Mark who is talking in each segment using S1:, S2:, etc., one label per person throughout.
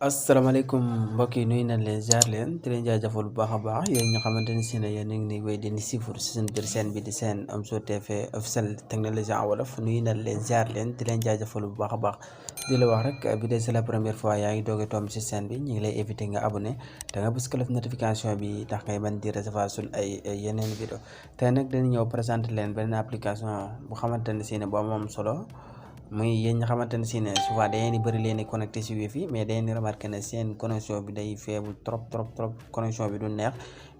S1: asalaamaaleykum mbokk yi nuyu nañ leen ziar leen di leen jaajëfal bu baax a baax yéen ñoo xamante ne si ne yéen a ngi nii wéy di ñu siifur si seen biir seen bi di seen Omzo TV officiel technologie en wolof nuyu nañ leen ziar leen di leen jaajëfal bu baax a baax di la wax rek bi dee c'est la première fois yaa ngi doog a tomb si seen bi ñu ngi lay éviter nga abonné da nga bës cloche notification bi ndax ngay mën di recevoir suñ ay yeneen vidéo tey nag dañu ñëw présenté leen benn application bu xamante ne si ne bu am solo. muy yéen ñi xamante ne si ne souvent da ngeen di bëri leen di connecté si wifi mais da ngeen di remarqué ne seen connexion bi day faible trop connexion bi du neex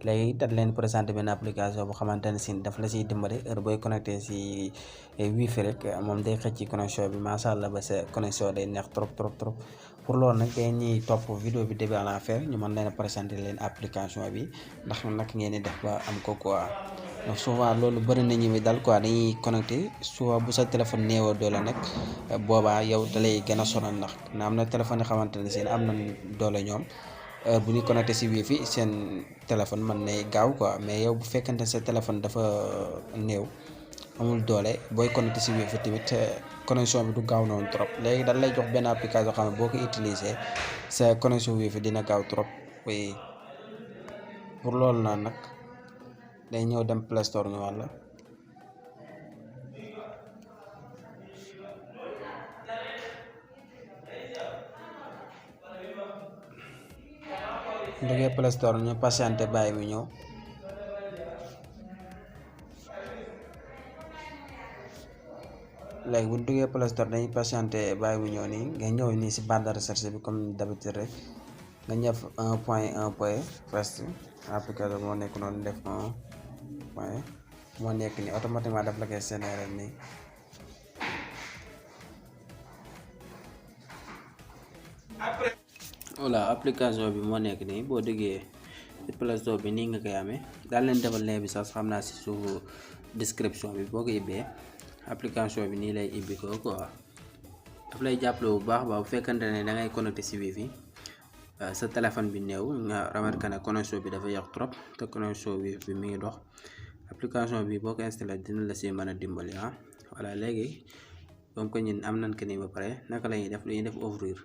S1: léegi dañ leen présenté benn application bu xamante ne si daf la siy dimbali heure booy connecté si wifi rek moom day xëcc ci connexion bi macha allah ba sa connexion day neex trop pour loolu nag dañuy topp vidéo bi début à la fin ñu mën leen a présenté leen application bi ndax nag ngeen di def ba am ko quoi. donc souvent loolu bëri nañu mi dal quoi dañuy connecté souvent bu sa téléphone néewoo doole nag boobaa yow da lay gën a sonal ndax na am na téléphone yoo xamante ne seen am na doole ñoom bu ñu connecté si wifi seen téléphone mën nay gaaw quoi mais yow bu fekkante sa téléphone dafa néew amul doole booy connecté si wifi tamit connexion bi du gaaw noonu trop léegi dañ lay jox benn application xam ne boo ko utilisé sa connexion wifi dina gaaw trop oui pour loolu naan nag day ñëw dem Play Store ñu wàlla duggee Play Store ñu patienté bàyyi mu ñëw léegi bu ñu duggee Play Store dañuy patienté bàyyi mu ñëw nii nga ñëw nii si barre de recherche bi comme d'habitude rek nga ñëw 1.1 first application moo nekk noonu def 1 point moo nekk nii automatiquement daf la koy générer nii voilà application bi moo nekk nii boo déggee ci Play Store bi nii nga koy amee daal leen defal lien bi sax xam naa si suufu description bi boo ko ibbee application bi nii lay ibbi ko quoi daf lay jàppale bu baax bu fekkante ne da ngay connecté si wifi sa téléphone bi néew nga remarqué ne connexion bi dafa yàq trop te connexion wifi bi mi ngi dox application bi boo ko installé dina la si mën a dimbali voilà léegi comme que ñun am nañ ko nii ba pare naka la ñuy def dañuy def ouvrir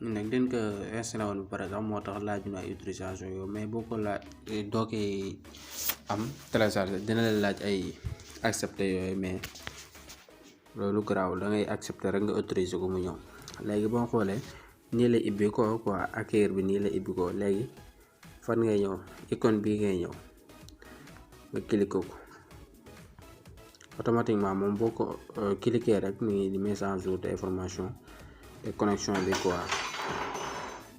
S1: ñun nag dañ ko installé woon ba pare sax moo tax laaj ñu ay utilisation yooyu mais boo ko laaj doo koy am téléchargé dina la laaj ay accepté yooyu mais loolu garaaw da ngay accepté rek nga autorisé ko mu ñëw léegi boo xoolee nii la ibbi ko quoi accueillir bi nii la ibbi ko léegi fan ngay ñëw icône bii ngay ñëw nga cliqué ko automatiquement moom boo ko cliqué rek mu ngi di mise en jour de information de connexion bi quoi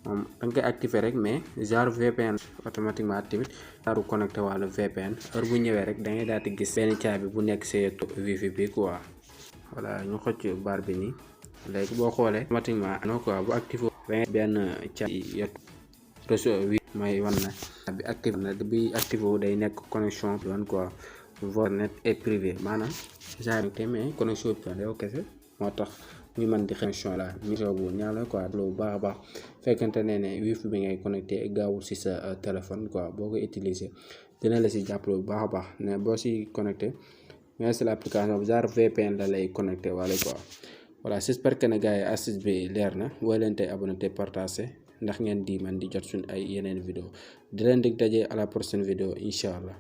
S1: moom da nga koy activer rek mais genre VPN automatiquement tamit genre connecté wàllu VPN heure bu ñëwee rek da ngay daal di gis benn caabi bu nekk si wifi bi quoi voilà ñu xëcc barre bi nii léegi boo xoolee automatiquement non quoi bu activé benn caabi yot réseau wi may wan na bi activé na bi activé day nekk connexion bi wan quoi voie net et privé maanaam genre te mais connexion bi yow kese moo tax ñu mën di connexion la mission bu ñaaw la quoi loolu baax a baax fekkante ne wifi bi ngay connecté gaawul si sa téléphone quoi boo ko utiliser dina la si jàppale bu baax a baax mais boo si connecté mais c'est l'application bu genre VPN la lay connecté wala quoi voilà j'espère que ne gars yi astuce bi leer na boo leen tey abonné te partagé ndax ngeen di man di jot suñ ay yeneen vidéo di leen dig daje à la prochaine vidéo incha allah